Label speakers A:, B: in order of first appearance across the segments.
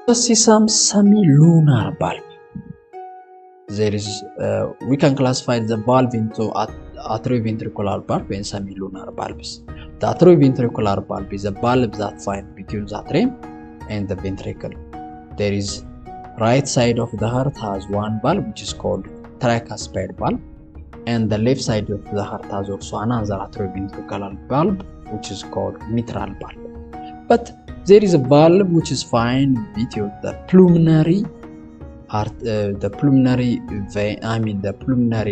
A: Let's see some semilunar bulb. There is, we can classify the bulb into atrioventricular bulb and semilunar bulbs. The atrioventricular bulb is a bulb that finds between the atrium and the ventricle. There is right side of the heart has one bulb which is called tricuspid bulb, and the left side of the heart has also another atrioventricular bulb which is called mitral bulb. But there is a bulb which is found between the pulmonary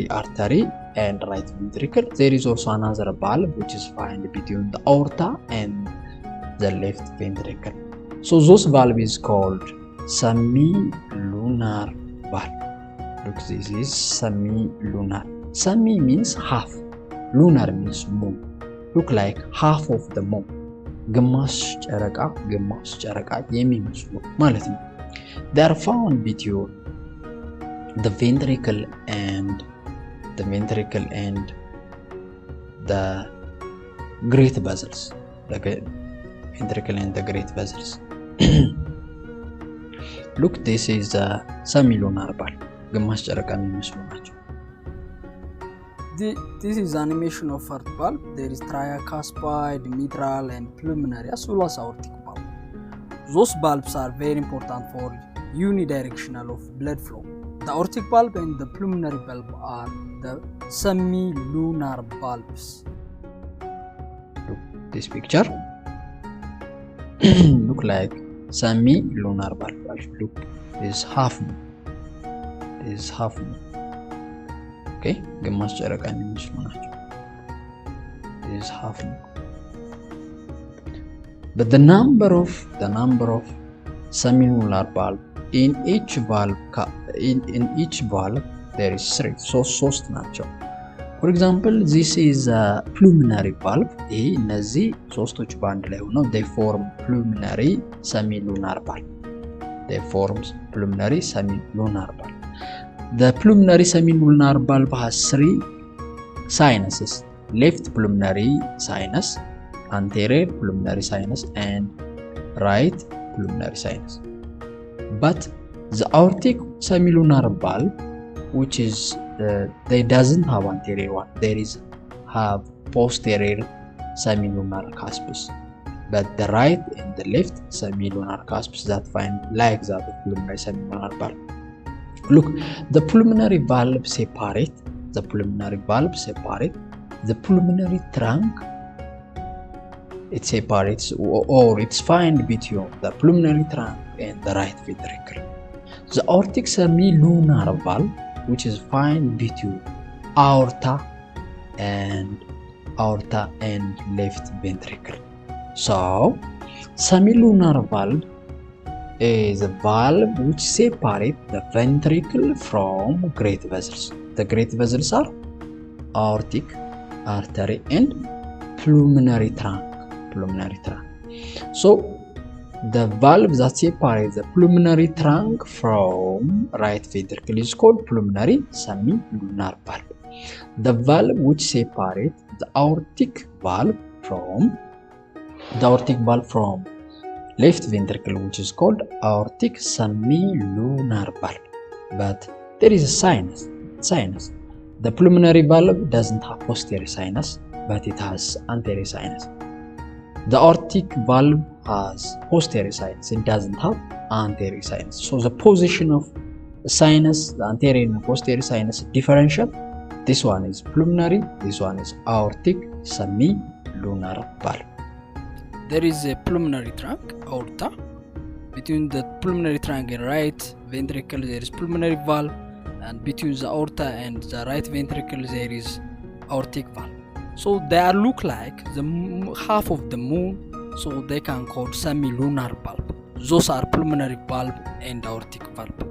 A: artery and right ventricle. There is also another bulb which is found between the aorta and the left ventricle. So those bulb is called semilunar bulb. Look, this is semilunar. Semi means half, lunar means moon. Look like half of the moon. ግማሽ ጨረቃ የሚመስሉ ማለት ነው። They are found between the ventricle and the great vessels. The ventricle and the great vessels. Look, this is a semilunar bulb. ግማሽ ጨረቃ የሚመስሉ ናቸው።
B: This is animation of heart bulb. There is tricuspid, mitral and pulmonary as well as aortic bulb. Those bulbs are very important for unidirectional of blood flow. The aortic bulb and the pulmonary bulb are the semilunar bulbs.
A: Look this picture. Look like semilunar bulb. Look, this half moon. Okay, ግማሽ ጨረቃ የሚመስሉ ናቸው። This is half moon. But the number of semilunar bulb in each bulb there is 3. So ሶስት ናቸው. For example, this is a pulmonary bulb. ይሄ እነዚህ ሶስቶች በአንድ ላይ ሆነው they form pulmonary semilunar bulb. The pulmonary semilunar bulb has 3 sinuses: left pulmonary sinus, anterior pulmonary sinus, and right pulmonary sinus. But the aortic semilunar bulb, which is they doesn't have anterior one, have posterior semilunar cusps. But the right and the left semilunar cusps that find like that of pulmonary semilunar bulb. Look, the pulmonary bulb separate the pulmonary trunk. It separates or it's found between the pulmonary trunk and the right ventricle. The aortic semilunar bulb, which is found between aorta and left ventricle. So semilunar bulb is a bulb which separates the ventricle from great vessels. The great vessels are aortic, artery and pulmonary trunk. So the bulb that separates the pulmonary trunk from right ventricle is called pulmonary semilunar bulb. The bulb which separates the aortic bulb from left ventricle, which is called aortic semilunar bulb. But there is a sinus. The pulmonary bulb doesn't have posterior sinus, but it has anterior sinus. The aortic bulb has posterior sinus. It doesn't have anterior sinus. So the position of the sinus, the anterior and posterior sinus differential. This one is pulmonary, this one is aortic semilunar bulb.
B: There is a pulmonary trunk, aorta. Between the pulmonary trunk and right ventricle there is pulmonary valve, and between the aorta and the right ventricle there is aortic valve. So they are look like the half of the moon, so they can call semilunar bulb. Those are pulmonary bulb and aortic valve.